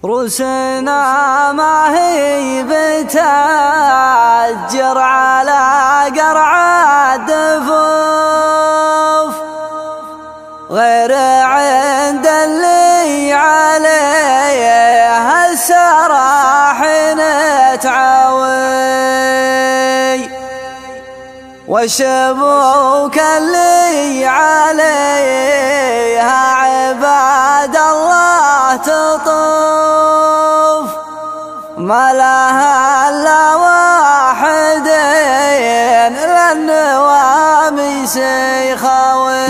روسنا ما هي بتأجر على قرع الدفوف، غير عند اللي عليه السراح نتعوي، والشبوك اللي عليها عباد الله تطوف، ما لها الا واحدين للنواميس يخاوي.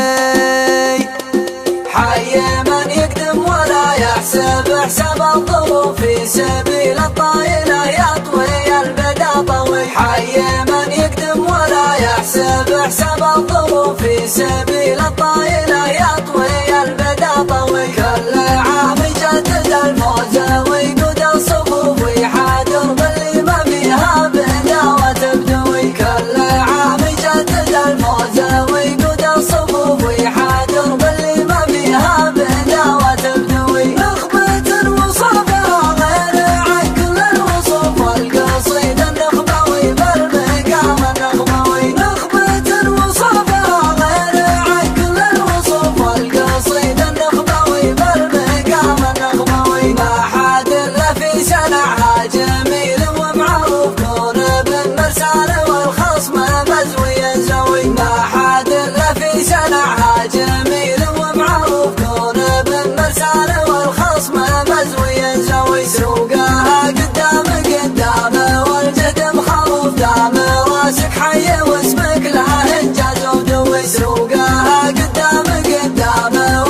حي من يقدم ولا يحسب حساب الظروف، في سبيل الطايلة يطوي البدا طوي. حي من يقدم ولا يحسب حساب الظروف، في سبيل الطايلة يطوي البدا طوي. كل عام يجدد الفوز ويقود الصفوف، ويحاجر باللي ما فيها بداوة تبدوي. كل عام يجدد الفوز ويقود الصفوف، ويحاجر باللي ما فيها بداوة تبدوي. نخبة وصفها غير عن كل الوصوف، والقصيد النخبوي بالمقام النخبوي. نخبة وصفها غير عن كل الوصوف، والقصيد النخبوي بالمقام النخبوي. ما حد الا في سنعها جميل ومعروف، كون بالمرسال والخصم مزوي الزوي. ما حد الا في سنعها جميل ومعروف، كون بالمرسال والخصم مزوي الزوي. سوقها قدام والجد مخروف، دام راسك حي واسمك له انجاز ودوي. سوقها قدام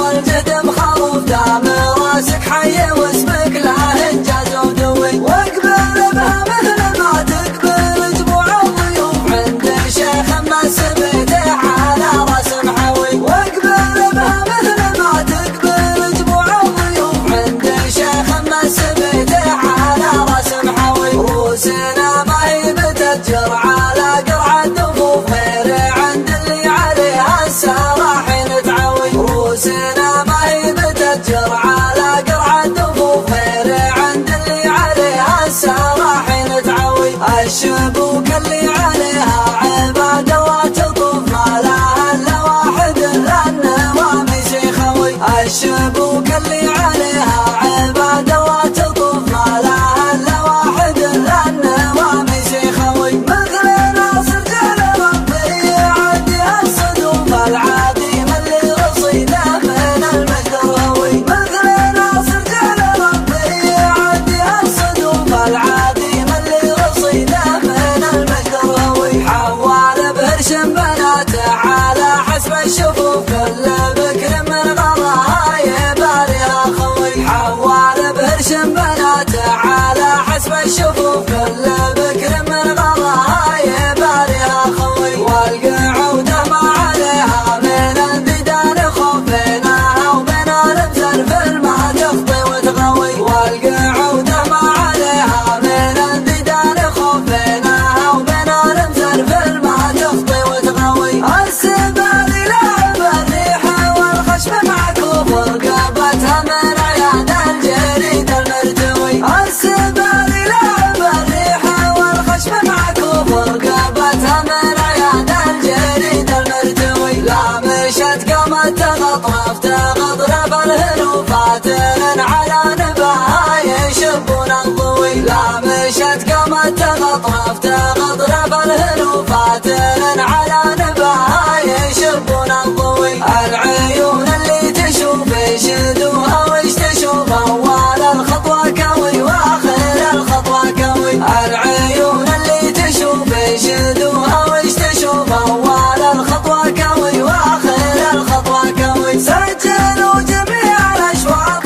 والجد مخروف، دام راسك حي واسمك له انجاز ودوي. واقبل بها مثل ما تقبل جموع الضيوف، عند شيخ ما سبته على راس محوي. واقبل بها مثل ما تقبل جموع الضيوف، عند شيخ ما سبته على راس محوي. روسنا ما هي بتأجر على قرع الدفوف، غير عند اللي عليها السراح نتعوي. روسنا ما هي بتأجر على قرع الدفوف، غير عند اللي عليها السراح نتعوي. الشبوك اللي عليها عباد الله تطوف، ما لها الا واحد للنواميس يخوي. الشبوك اللي عليها عباد الله تطوف، ما لها الا واحد للنواميس يخوي. مثل ناصر جل ربي يعديها الصدوف، العديم اللي رصيده من المجد الروي. مثل ناصر جل ربي يعديها الصدوف، العديم اللي رصيده من المجد الروي. حوال بهرشم بناته على حسب الشفوف، كل بكر من غضاها يباريها خوي. حوال بهرشم بناته على حسب الشفوف، كل بكر من غضاها يباريها خوي. والقعوده ما عليها من الديدان خوف، بينها وبين الامثال في الماء تخطي وتغوي. والقعوده ما عليها من الديدان خوف، بينها وبين الامثال في الماء تخطي وتغوي. السبال لعب الريح والخشب معكوف، رقبتها من عيان الجريد المرتوي. السبال لعب الريح والخشب معكوف، رقبتها من عيان الجريد المرتوي. لا مشت قامت تغطرف تغطرف الهنوف، فاتن على نباها يشبون الضوي. لا مشت قامت تغطرف تغطرف الهنوف، فاتن على نباها يشبون الضوي. العيون اللي تشوف يشدوها ويش تشوف، اول الخطوه كوي واخر الخطوه كوي. العيون اللي تشوف يشدوها ويش تشوف، اول الخطوه كوي واخر الخطوه كوي. سجلوا جميع الاشواط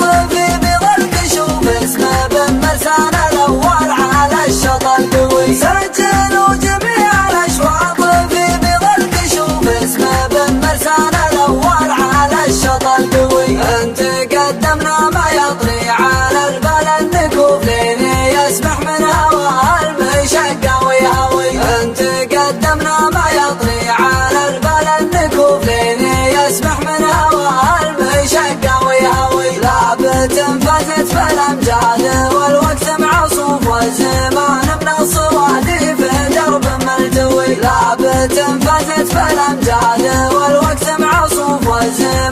الأمجاد والوقت معصوف والزمان